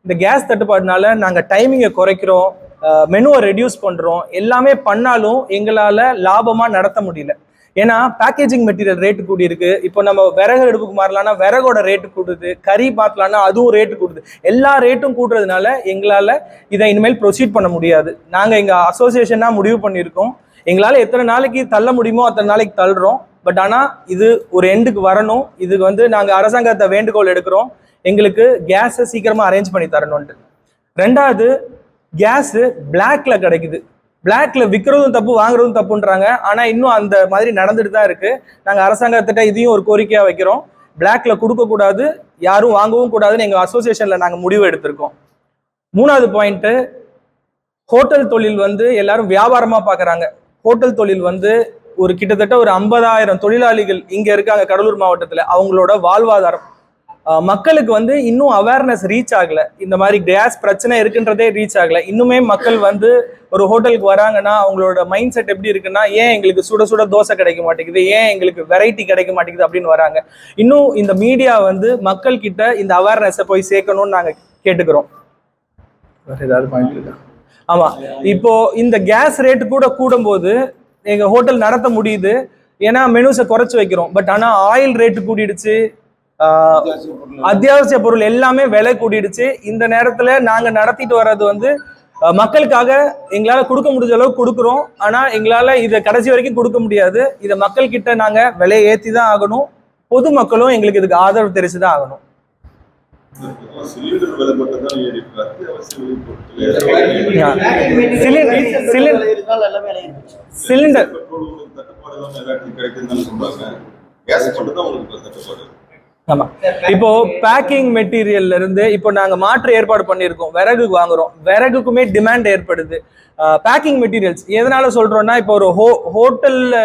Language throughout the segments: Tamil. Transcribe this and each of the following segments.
இந்த கேஸ் தட்டுப்பாடுனால நாங்கள் டைமிங்கை குறைக்கிறோம், மெனுவை ரெடியூஸ் பண்ணுறோம், எல்லாமே பண்ணாலும் எங்களால் லாபமாக நடத்த முடியல. ஏன்னா பேக்கேஜிங் மெட்டீரியல் ரேட்டு கூடி இருக்கு. இப்போ நம்ம விறகு அடுப்புக்கு மாறலாம்னா விறகோட ரேட்டு கூடுது, கறி மாற்றலாம்னா அதுவும் ரேட்டு கூடுது. எல்லா ரேட்டும் கூடுறதுனால எங்களால் இதை இனிமேல் ப்ரொசீட் பண்ண முடியாது. நாங்கள் எங்கள் அசோசியேஷனாக முடிவு பண்ணியிருக்கோம், எங்களால் எத்தனை நாளைக்கு தள்ள முடியுமோ அத்தனை நாளைக்கு தள்ளுறோம். பட் ஆனால் இது ஒரு எண்டுக்கு வரணும். இதுக்கு நாங்கள் அரசாங்கத்தை வேண்டுகோள் எடுக்கிறோம், எங்களுக்கு கேஸை சீக்கிரமாக அரேஞ்ச் பண்ணி தரணும்ட்டு. ரெண்டாவது, கேஸு பிளாக்ல கிடைக்குது. பிளாக்ல விற்கிறதும் தப்பு, வாங்குறதும் தப்புன்றாங்க. ஆனால் இன்னும் அந்த மாதிரி நடந்துட்டு தான் இருக்கு. நாங்கள் அரசாங்கத்திட்ட இதையும் ஒரு கோரிக்கையாக வைக்கிறோம், பிளாக்ல கொடுக்கக்கூடாது, யாரும் வாங்கவும் கூடாதுன்னு எங்கள் அசோசியேஷனில் நாங்கள் முடிவு எடுத்திருக்கோம். மூணாவது பாயிண்ட்டு, ஹோட்டல் தொழில் எல்லாரும் வியாபாரமாக பார்க்குறாங்க. ஹோட்டல் தொழில் ஒரு கிட்டத்தட்ட ஒரு 50,000 தொழிலாளிகள் இங்கே இருக்காங்க கடலூர் மாவட்டத்தில். அவங்களோட வாழ்வாதாரம் மக்களுக்கு இன்னும் அவேர்னஸ் ரீச் ஆகலை. இந்த மாதிரி கேஸ் பிரச்சனை இருக்குன்றதே ரீச் ஆகலை. இன்னுமே மக்கள் ஒரு ஹோட்டலுக்கு வராங்கன்னா அவங்களோட மைண்ட் செட் எப்படி இருக்குன்னா, ஏன் எங்களுக்கு சுட சுட தோசை கிடைக்க மாட்டேங்குது, ஏன் எங்களுக்கு வெரைட்டி கிடைக்க மாட்டேங்குது அப்படின்னு வராங்க. இன்னும் இந்த மீடியா மக்கள் கிட்ட இந்த அவேர்னஸை போய் சேர்க்கணும்னு நாங்கள் கேட்டுக்கிறோம். ஏதாவது பாயிண்ட் இருக்கா? ஆமா, இப்போ இந்த கேஸ் ரேட்டு கூட கூடும்போது எங்க ஹோட்டல் நடத்த முடியுது, ஏன்னா மெனுஸை குறைச்சு வைக்கிறோம். பட் ஆனா ஆயில் ரேட்டு கூடிடுச்சு, அத்தியாவசிய பொருள் எல்லாமே விலை கூடிடுச்சு. இந்த நேரத்துல நாங்க நடத்திட்டு வர்றது மக்களுக்காக எங்களால கொடுக்க முடிஞ்ச அளவுக்கு கொடுக்குறோம். ஆனா எங்களால இதை கடைசி வரைக்கும் கொடுக்க முடியாது. இதை மக்கள் கிட்ட நாங்க விலையை ஏற்றி தான் ஆகணும். பொதுமக்களும் எங்களுக்கு இதுக்கு ஆதரவு தெரிச்சுதான் ஆகணும். சிலிண்டர் ஆமா, இப்போ பேக்கிங் மெட்டீரியல்ல இருந்து இப்போ நாங்க மாற்று ஏற்பாடு பண்ணியிருக்கோம். விறகு வாங்குறோம், விறகுக்குமே டிமாண்ட் ஏற்படுது. பேக்கிங் மெட்டீரியல்ஸ் எதனால சொல்றோம்னா, இப்போ ஒரு ஹோட்டல்ல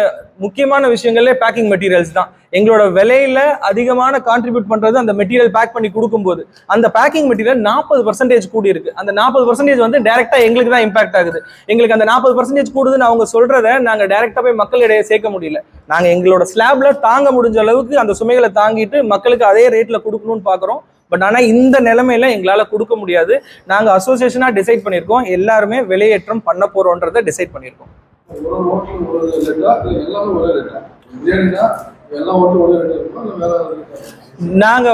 முக்கியமான விஷயங்களே பேக்கிங் மெட்டீரியல்ஸ் தான். எங்களோட விலையில அதிகமான கான்ட்ரிபியூட் பண்றது அந்த மெட்டீரியல் பேக் பண்ணி கொடுக்கும்போது அந்த பேக்கிங் மெட்டீரியல் 40% கூடி இருக்கு. அந்த 40% டைரக்டா எங்களுக்கு தான் இம்பாக்ட் ஆகுது. எங்களுக்கு அந்த 40% கூடுதுன்னு அவங்க சொல்றத நாங்க டைரக்டா போய் மக்களிடையே சேர்க்க முடியல. நாங்க எங்களோட ஸ்லாப்ல தாங்க முடிஞ்ச அளவுக்கு அந்த சுமைகளை தாங்கிட்டு மக்களுக்கு அதே ரேட்ல கொடுக்கணும்னு பாக்குறோம். பட் ஆனா இந்த நிலைமையில எங்களால கொடுக்க முடியாது. நாங்க அசோசியேஷனா டிசைட் பண்ணியிருக்கோம், எல்லாருமே விலையேற்றம் பண்ண போறோன்றத டிசைட் பண்ணியிருக்கோம். நாங்க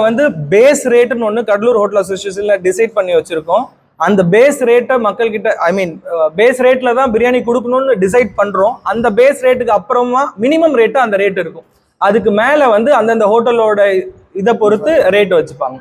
பேஸ் ரேட்டுன்னு ஒன்று கடலூர் ஹோட்டல் அசோசியேஷன்ல டிசைட் பண்ணி வச்சிருக்கோம். அந்த பேஸ் ரேட்டை மக்கள் கிட்ட பேஸ் ரேட்ல தான் பிரியாணி கொடுக்கணும்னு டிசைட் பண்றோம். அந்த பேஸ் ரேட்டுக்கு அப்புறமா மினிமம் ரேட்டு அந்த ரேட் இருக்கும். அதுக்கு மேல அந்தந்த ஹோட்டலோட இதை பொறுத்து ரேட் வச்சுப்பாங்க.